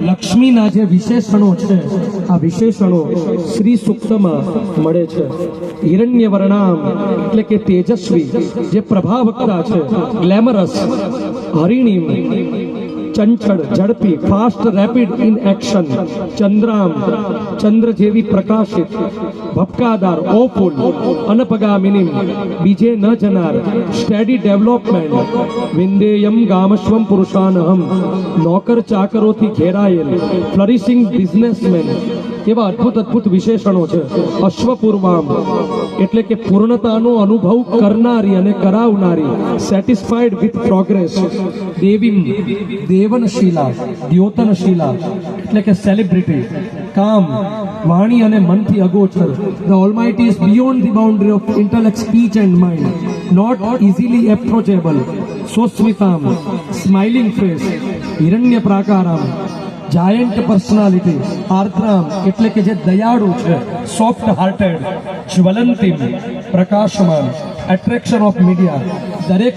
લક્ષ્મીના જે વિશેષણો છે આ વિશેષણો શ્રી સૂક્તમાં મળે છે. હિરણ્યવર્ણામ એટલે કે તેજસ્વી, જે પ્રભાવકતા છે, ગ્લેમરસ. હરિણીમ ચંચળ, ઝડપી, ફાસ્ટ, રેપિડ ઇન એક્શન. ચંદ્રામ ચંદ્ર જેવી પ્રકાશિત, ભપકાદાર, ઓફુલ. અનપગામિનીમ બીજે ન જનાર, સ્ટેડી ડેવલપમેન્ટ. વિંદેયમ ગામસ્વમ પુરુષાનહમ નોકર ચાકરોથી ઘેરાયેલ, ફ્લરિશિંગ બિઝનેસમેન. એવા અદ્ભુત અદ્ભુત વિશેષણો છે. અશ્વપૂર્વામ એટલે કે પૂર્ણતાનો અનુભવ કરનારી અને કરાવનારી, સેટિસ્ફાઈડ વિથ પ્રોગ્રેસ. દેવીમ દેવનશીલા, દ્યોતનશીલા એટલે કે સેલિબ્રિટી. કામ વાણી અને મનથી અગોચર. The almighty is beyond the boundary of intellect, speech and mind, not easily approachable. સોસ્મિતામ સ્માઇલિંગ ફેસ. હિરણ્ય પ્રાકારામ જાયન્ટ પર્સનાલિટી. આર્દ્રામ એટલે કે જે દયાળુ છે, સોફ્ટ હાર્ટેડ. જ્વલંતીમ પ્રકાશમાન, એટ્રેક્શન ઓફ મીડિયા. દરેક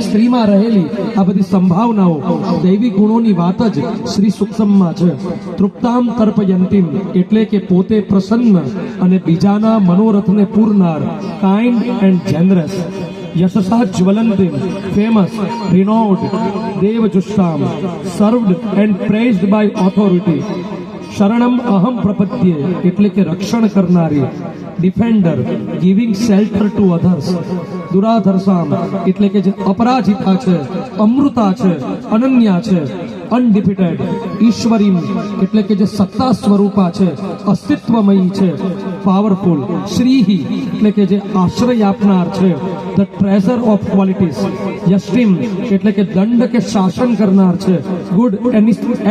સ્ત્રીમાં રહેલી આ બધી સંભાવનાઓ, દૈવી ગુણોની વાત જ શ્રી સૂક્તમમાં છે. તૃપ્તામ તર્પયંતીમ એટલે કે પોતે પ્રસન્ન અને બીજાના મનોરથને પૂરનાર, કાઇન્ડ એન્ડ જેનરસ. યશસા જ્વલંતીમ ફેમસ, રિનોડ. દેવજુષ્ટામ served and praised by authority. શરણમ અહમ પ્રપદ્યે એટલે કે રક્ષણ કરનારી, defender, giving shelter to others. દુરાધર્ષામ એટલે કે જે અપરાજિતા છે, અમૃતા છે, અનન્યા છે, અનડિફિટેડ. ઈશ્વરીમ એટલે કે જે સત્તા સ્વરૂપા છે, અસ્તિત્વમયી છે, પાવરફુલ. શ્રીહી એટલે કે જે આશ્રય આપનાર છે, ધ ટ્રેઝર ઓફ ક્વોલિટીઝ. યષ્ટિમ એટલે કે દંડ કે શાસન કરનાર છે, ગુડ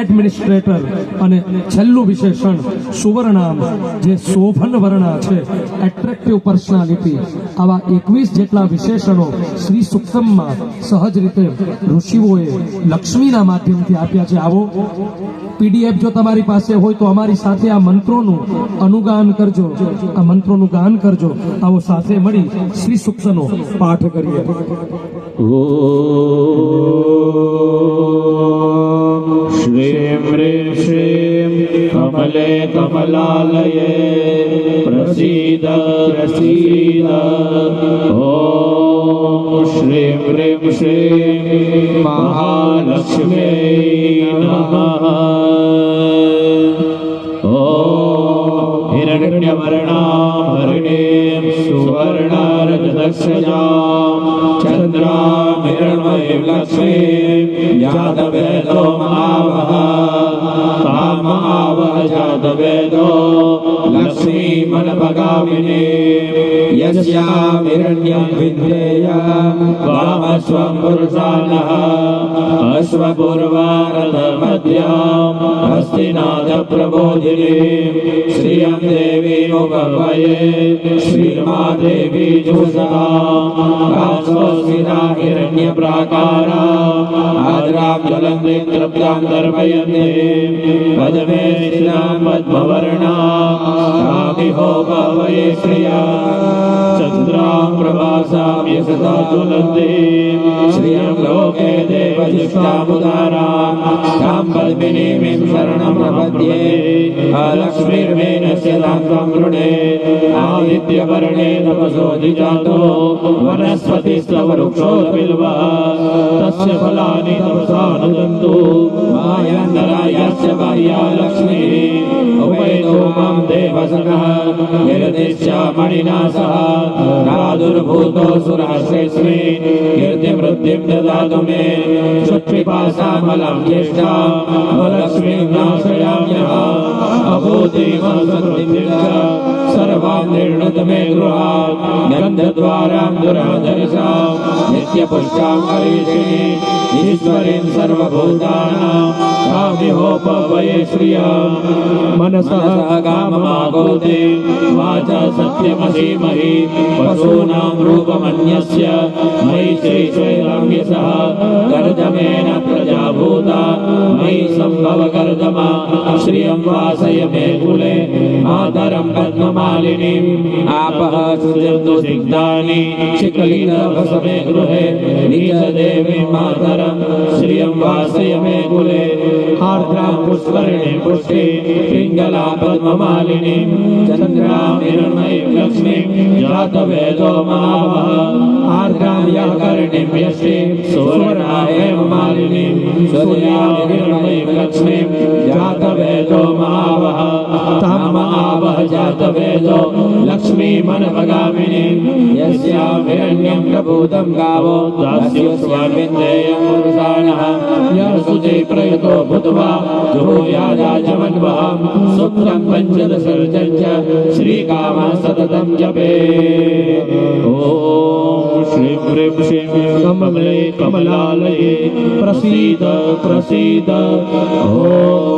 એડમિનિસ્ટ્રેટર. અને છેલ્લું વિશેષણ સુવર્ણામ જે શોભન વર્ણા છે, એટ્રેક્ટિવ પર્સનાલિટી. આવા 21 જેટલા વિશેષણો શ્રી સૂક્તમમાં સહજ રીતે ઋષિઓએ લક્ષ્મીના માધ્યમથી આપ્યા છે. આવો પીડીએફ જો તમારી પાસે હોય તો અમારી સાથે આ મંત્રોનું અનુગાન કરજો, આ મંત્રોનું ગાન કરજો. આવો સાથે મળી શ્રી સૂક્તનો પાઠ કરીએ. શ્રીમ હ્રીમ શ્રીમ કમલે કમલાલયે પ્રસીદ પ્રસીદ. ઓમ શ્રીમ હ્રીમ શ્રીમ મહાલક્ષ્મી નમઃ. ઓમ હિરણ્યવર્ણામ હરિણીમ સુવર્ણારજતસ્રજામ ચંદ્રામ હિરણ્મયીમ લક્ષ્મીમ જાતવેદો મહાવહ. તામાવહ જાતવેદો લક્ષ્મીમનપગામિનીમ યસ્યામ હિરણ્યં વિદ્યેયં વામસ્વં પુરુષાનઃ. અશ્વપૂર્વારથમધ્યમ હસ્તિનાથ પ્રબોધિનીમ શ્રિયં દેવી મુખવયે શ્રીમા દેવી જુષતા. કાંસોસ્મિતા હિરણ્ય પ્રાકારા આદ્રામ જ્વલંતીમ તૃપ્તામ તર્પયંતીમ. પદ્મે સ્થિતામ પદ્મવર્ણા કામિહો કવયે શ્રિયા. ચંદ્રામ પ્રભાસામ યશસા જ્વલંતીમ શ્રિયં લોકે દેવજુષ્ટામુદારામ. તામ પદ્મિનીમિં શરણં પ્રપદ્યે લક્ષ્મીર્મેનસ્ય તાં ત્વં વૃણે. આદિત્યવર્ણે તપસોऽધિજાતો વનસ્પતિસ્તવ વૃક્ષોર્બિલ્વः. તસ્ય ફલાनि તપસાનુદन्तु માયાन्तરાયસ્ય બાહ્યા લક્ષ્મીः. ઉપૈતો માં દેવસખः कीर्तिश्चामणिना सह. प्रादुर्भूतोऽसुराश्रेष्मे कीर्तिवृद्धिं ददातु मे. क्षुत्पिपासामलं ज्येष्ठां लक्ष्मीं नाशयाम्यः. अभूतिमसुकृतिं च सर्वां निर्णुत मे गृहात्. गन्धद्वारां दुराधर्षां नित्यपुष्टां करीषिणीं. ईश्वरीं सर्वभूतानां कामिहोपवये श्रियं. मनसः काममागोते वाचा सत्यमसीमहि. पशूनां रूपमन्यस्य मयि श्रीश्वैराम्यसः. कर्दमेन प्रजाभूता मयि सम्भव कर्दमा. श्रियं वासय मे मे कुले मातरं पद्ममालिनीम् आपः सुजन्तु सिग्धानि शिखलितभसमे गृहे नीचदेवी मातरं श्रियं वासय मे कुले आर्द्रां पुष्करिणीं पुष्टे पिङ्गला पद्ममालिनीं चन्द्रां हिरण्मयीं लक्ष्मीं जातवेदो महावः आर्द्रां यःकर्णीं यष्टीं सुवर्णा हेममालिनीं सूर्यां हिरण्मयीं लक्ष्मीं जातवेदो महावः तां महावः जातवेदो लक्ष्मीमनवगामिनीं यस्यां हिरण्यं प्रभूतं गावो दास्योऽस्यामिन्देयं पुरुषाणः यः सुते प्रयुतो भूत्वा जुहोयादाचमन्वहं सुप्तं पञ्चदशर्जं च श्रीकामः सततं जपे ॐ श्रीं ह्रीं श्रीं कमले कमलालये प्रसीद प्रसीद ॐ